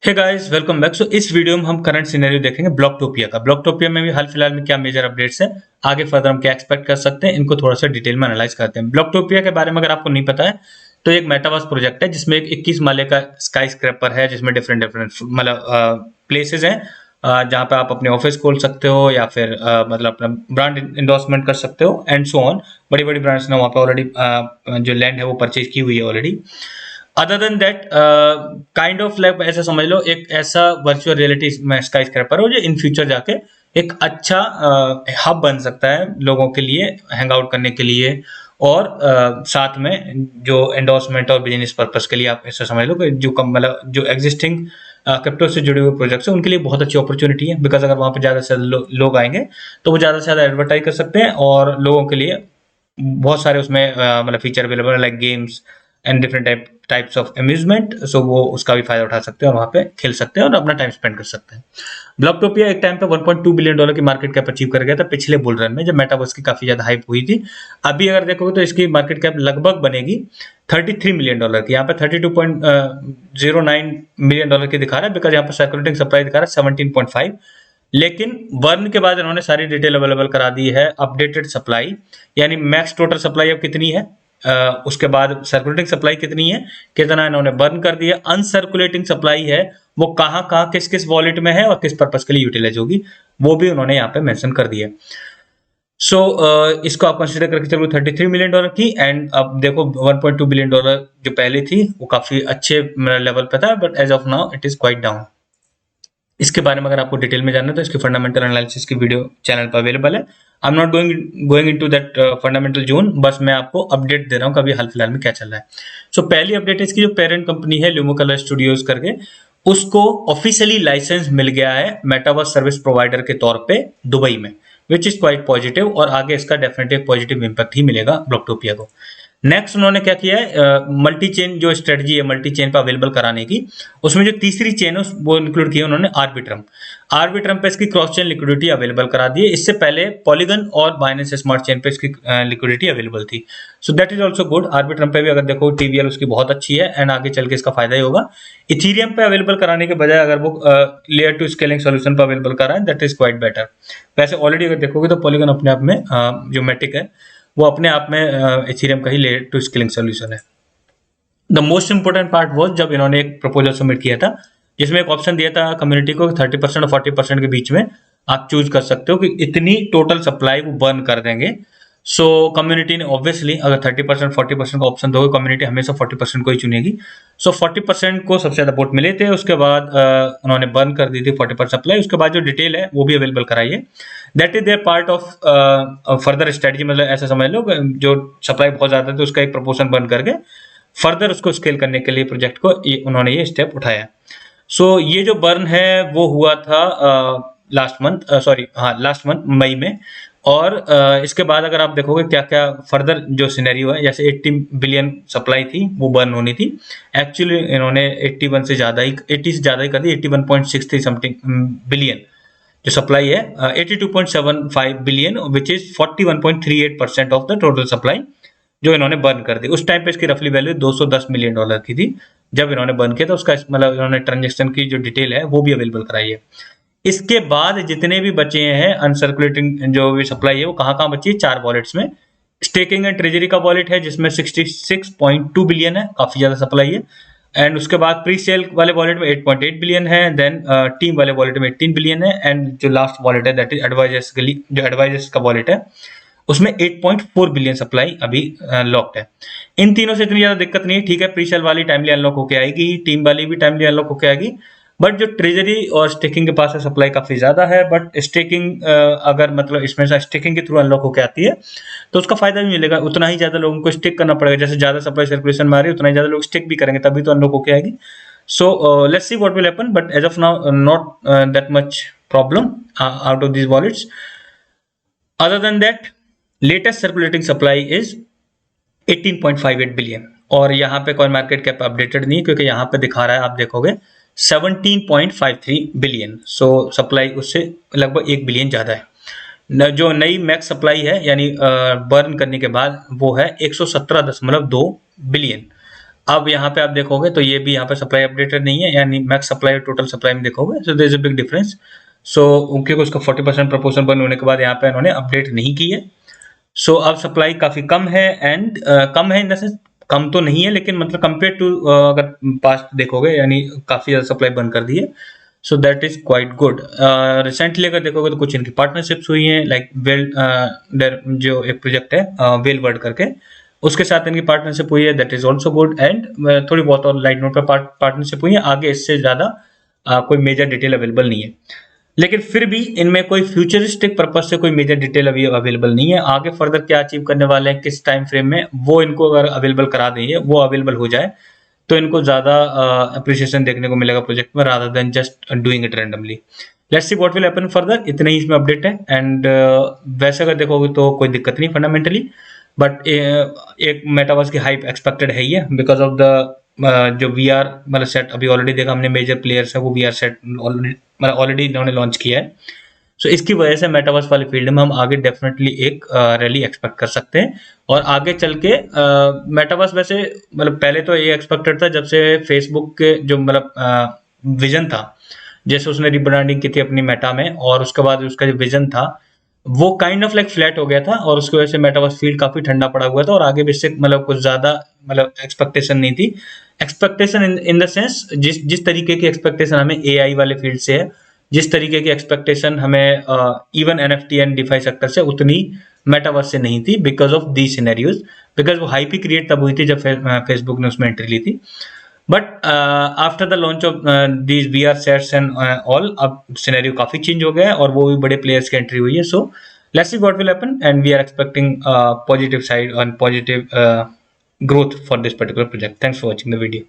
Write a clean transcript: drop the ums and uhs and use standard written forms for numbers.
हे guys welcome back. So इस video में हम करंट सिनेरियो देखेंगे ब्लॉकटोपिया का। ब्लॉकटोपिया में भी हाल फिलहाल में क्या मेजर अपडेट्स है, आगे फर्दर हम क्या एक्सपेक्ट कर सकते हैं, इनको थोड़ा सा डिटेल में एनालाइज करते हैं। ब्लॉकटोपिया के बारे में अगर आपको नहीं पता है तो एक मेटावर्स प्रोजेक्ट है जिसमें एक 21 माले का स्काई स्क्रैपर है, जिसमें डिफरेंट डिफरेंट मतलब प्लेसेस हैं जहाँ पे आप अपने ऑफिस खोल सकते हो या फिर मतलब अपना ब्रांड इंडोर्समेंट कर सकते हो एंड सो ऑन। बड़ी बड़ी ब्रांड्स ने वहाँ पे ऑलरेडी जो लैंड है वो परचेज की हुई है already. Other than that kind of like ऐसा समझ लो, एक ऐसा वर्चुअल रियलिटी में स्काई स्क्रैपर हो जो इन फ्यूचर जाके एक अच्छा हब बन सकता है लोगों के लिए हैंग आउट करने के लिए, और साथ में जो एंडोर्समेंट और बिजनेस पर्पस के लिए आप ऐसा समझ लो कि जो कम मतलब जो एग्जिस्टिंग क्रिप्टो से जुड़े हुए प्रोजेक्ट्स हैं उनके लिए बहुत अच्छी अपॉर्चुनिटी है। बिकॉज अगर वहाँ पे ज़्यादा से ज़्यादा लोग आएंगे तो वो ज़्यादा से ज़्यादा एडवर्टाइज कर सकते हैं और लोगों के लिए बहुत सारे उसमें मतलब फीचर अवेलेबल है, like games and different types of amusement. So वो उसका भी फायदा उठा सकते हैं और वहाँ पे खेल सकते हैं और अपना टाइम स्पेंड कर सकते हैं। ब्लॉकटोपिया एक टाइम पे 1.2 बिलियन डॉलर की मार्केट कैप अचीव कर गया था पिछले बुल रन में, जब मेटावर्स की काफी ज्यादा हाइप हुई थी। अभी अगर देखोगे तो इसकी मार्केट कैप लगभग बनेगी 33 मिलियन डॉलर की। यहाँ पे 32.09 मिलियन डॉलर की दिखा रहा है, बिकॉज यहाँ पे सर्कुलेटिंग सप्लाई दिखा रहा है 17.5। लेकिन बर्न के बाद इन्होंने सारी डिटेल अवेलेबल करा दी है। अपडेटेड सप्लाई यानी मैक्स टोटल सप्लाई अब कितनी है, उसके बाद सर्कुलेटिंग सप्लाई कितनी है, कितना इन्होंने बर्न कर दिया, अनसर्कुलेटिंग सप्लाई है वो कहाँ कहाँ किस किस वॉलेट में है और किस पर्पस के लिए यूटिलाइज होगी, वो भी उन्होंने यहाँ पे मेंशन कर दिया। सो इसको आप कंसिडर करके चलो 33 मिलियन डॉलर की। एंड अब देखो 1.2 बिलियन डॉलर जो पहले थी वो काफी अच्छे लेवल पे था, but as of now it is quite down. इसके बारे में अगर आपको डिटेल में जानना है तो इसकी फंडामेंटल एनालिसिस की वीडियो चैनल पर अवेलेबल है। I am not going into that fundamental zone, बस मैं आपको अपडेट दे रहा हूँ कभी हाल फिलहाल में क्या चल रहा है। सो पहली अपडेट इसकी जो पेरेंट कंपनी है ल्यूमो कलर स्टूडियोज करके, उसको ऑफिशियली लाइसेंस मिल गया है मेटावर्स सर्विस प्रोवाइडर के तौर पे दुबई में, विच इज क्वाइट पॉजिटिव, और आगे इसका डेफिनेटली पॉजिटिव इंपैक्ट ही मिलेगा ब्लॉकटोपिया को। नेक्स्ट उन्होंने क्या किया है, मल्टी चेन जो स्ट्रेटजी है मल्टी चेन पे अवेलेबल कराने की, उसमें जो तीसरी चेन है वो इंक्लूड किया उन्होंने आर्बिट्रम। आर्बिट्रम पे इसकी क्रॉस चेन लिक्विडिटी अवेलेबल करा दी है। इससे पहले पॉलीगन और बाइनेंस स्मार्ट चेन पे इसकी लिक्विडिटी अवेलेबल थी। So that is also good. Arbitrum पे भी अगर देखो टीवीएल उसकी बहुत अच्छी है एंड आगे चल के इसका फायदा ही होगा। इथीरियम पे अवेलेबल कराने के बजाय अगर वो लेयर टू स्केलिंग सोल्यूशन पे अवेलेबल करा है, दैट इज क्वाइट बेटर। वैसे ऑलरेडी अगर देखोगे तो पॉलीगन अपने आप में जो मैटिक है वो अपने आप में इथेरियम का ही लेयर टू स्केलिंग सोल्यूशन है। द मोस्ट इंपोर्टेंट पार्ट वो जब इन्होंने एक प्रपोजल सबमिट किया था जिसमें एक ऑप्शन दिया था कम्युनिटी को 30% और 40% के बीच में आप चूज कर सकते हो कि इतनी टोटल सप्लाई वो बर्न कर देंगे। सो कम्युनिटी ने ऑब्वियसली अगर 30% 40% का ऑप्शन दोगे, कम्युनिटी हमेशा 40% को ही चुनेगी। सो 40% को सबसे ज्यादा वोट मिले थे, उसके बाद उन्होंने बर्न कर दी थी 40% सप्लाई। उसके बाद जो डिटेल है वो भी अवेलेबल कराई है। That is there part of further strategy. मतलब ऐसा समझ लो जो सप्लाई बहुत ज्यादा थी उसका एक प्रपोर्शन बर्न करके फर्दर उसको स्केल करने के लिए प्रोजेक्ट को उन्होंने ये स्टेप उठाया। सो ये जो बर्न है वो हुआ था लास्ट मंथ मई में। और इसके बाद अगर आप देखोगे क्या क्या फर्दर जो सिनेरियो है, जैसे 80 बिलियन सप्लाई थी वो बर्न होनी थी, एक्चुअली इन्होंने 81 से ज्यादा ही 80 से ज्यादा ही कर दी। 81.63 समथिंग बिलियन जो सप्लाई है, 82.75 billion which is 41.38% of the total supply जो इन्होंने बर्न कर दी। उस टाइम पे इसकी रफली वैल्यू 210 मिलियन डॉलर की थी जब इन्होंने बर्न किया था। उसका मतलब इन्होंने ट्रांजेक्शन की जो डिटेल है वो भी अवेलेबल कराई है। इसके बाद जितने भी बचे हैं अनसर्कुलेटिंग जो भी सप्लाई है वो कहाँ कहाँ बची है, 4 वॉलेट्स में। स्टेकिंग एंड ट्रेजरी का वॉलेट है जिसमें 66.2 बिलियन है, काफी ज्यादा सप्लाई है। एंड उसके बाद प्री सेल वाले वॉलेट में 8.8 बिलियन है। देन टीम वाले वॉलेट में 18 बिलियन है। एंड जो लास्ट वॉलेट है दैट इज एडवाइजर्स के लिए, जो एडवाइजर्स का वॉलेट है उसमें 8.4 बिलियन सप्लाई अभी लॉक्ड है। इन तीनों से इतनी ज्यादा दिक्कत नहीं है, ठीक है। प्री सेल वाली टाइमली अनलॉक होके आएगी, टीम वाली भी टाइमली अनलॉक होके आएगी। बट जो ट्रेजरी और स्टेकिंग के पास है सप्लाई काफी ज्यादा है। बट स्टेकिंग अगर मतलब इसमें से स्टेकिंग के थ्रू अनलॉक होके आती है तो उसका फायदा भी मिलेगा, उतना ही ज्यादा लोगों को स्टिक करना पड़ेगा। जैसे ज्यादा सप्लाई सर्कुलेशन में आ रही है उतना ही ज्यादा लोग स्टिक भी करेंगे, तभी तो अनलॉक होके आएगी। So let's see what will happen, but as of now not that much problem out of these wallets. Other than that latest circulating supply is 18.58 billion. और यहाँ पे कोई मार्केट कैप अपडेटेड नहीं, क्योंकि यहाँ पे दिखा रहा है आप देखोगे 17.53 बिलियन। सो सप्लाई उससे लगभग 1 बिलियन ज्यादा है। जो नई मैक्स सप्लाई है यानी बर्न करने के बाद वो है 117.2 बिलियन। अब यहाँ पे आप देखोगे तो ये भी यहाँ पे सप्लाई अपडेटेड नहीं है, यानी मैक्स सप्लाई और टोटल सप्लाई में देखोगे, so there is a big difference. So उनके को उसका 40% प्रपोर्शन बंद होने के बाद यहाँ पे इन्होंने अपडेट नहीं की है। सो अब सप्लाई काफी कम है, एंड कम है इन द सेंस, कम तो नहीं है लेकिन मतलब कंपेयर टू अगर पास्ट देखोगे यानी काफी ज्यादा सप्लाई बंद कर दी है। So that is quite good. Recently अगर देखोगे तो कुछ इनकी पार्टनरशिप्स हुई हैं, लाइक वेल जो एक प्रोजेक्ट है वेल वर्ड करके, उसके साथ इनकी पार्टनरशिप हुई है, that is also good. And थोड़ी बहुत और लाइट नोट पर पार्टनरशिप हुई है, आगे इससे ज्यादा कोई मेजर डिटेल अवेलेबल नहीं है। लेकिन फिर भी इनमें कोई फ्यूचरिस्टिक पर्पज से कोई मेजर डिटेल अभी अवेलेबल नहीं है। आगे फर्दर क्या अचीव करने वाले हैं, किस टाइम फ्रेम में, वो इनको अगर अवेलेबल करा देंगे, वो अवेलेबल हो जाए, तो इनको ज्यादा अप्रिसिएशन देखने को मिलेगा प्रोजेक्ट में, rather than just doing it randomly. Let's see what will happen further. इतने ही इसमें अपडेट है। एंड वैसे अगर देखोगे तो कोई दिक्कत नहीं फंडामेंटली, बट एक मेटावर्स की हाइप एक्सपेक्टेड है ही है, बिकॉज ऑफ द जो वी आर मतलब सेट अभी ऑलरेडी देखा हमने, मेजर प्लेयर्स है वो वी आर सेट ऑलरेडी इन्होंने लॉन्च किया है। सो इसकी वजह से मेटावर्स वाले फील्ड में हम आगे डेफिनेटली एक रैली एक्सपेक्ट कर सकते हैं। और आगे चल के मेटावर्स वैसे मतलब पहले तो ये एक्सपेक्टेड था जब से फेसबुक के जो मतलब विजन था, जैसे उसने रिब्रांडिंग की थी अपनी मेटा में, और उसके बाद उसका जो विजन था वो काइंड ऑफ लाइक फ्लैट हो गया था, और उसकी वजह से मेटावर्स फील्ड काफी ठंडा पड़ा हुआ था, और आगे भी इससे मतलब कुछ ज्यादा मतलब एक्सपेक्टेशन नहीं थी। एक्सपेक्टेशन इन द सेंस जिस तरीके की एक्सपेक्टेशन हमें एआई वाले फील्ड से है, जिस तरीके की एक्सपेक्टेशन हमें even NFT and DeFi sector से, उतनी मेटावर्स से नहीं थी, because of the scenarios. Because वो हाइप ही क्रिएट तब हुई थी जब फेसबुक ने उसमें एंट्री ली थी। But after the launch of these V R sets and all, अब सिनेरियो काफी चेंज हो गया है, और वो भी बड़े प्लेयर्स की एंट्री हुई है। So let's see what will happen, and we are expecting positive side and positive growth for this particular project. Thanks for watching the video.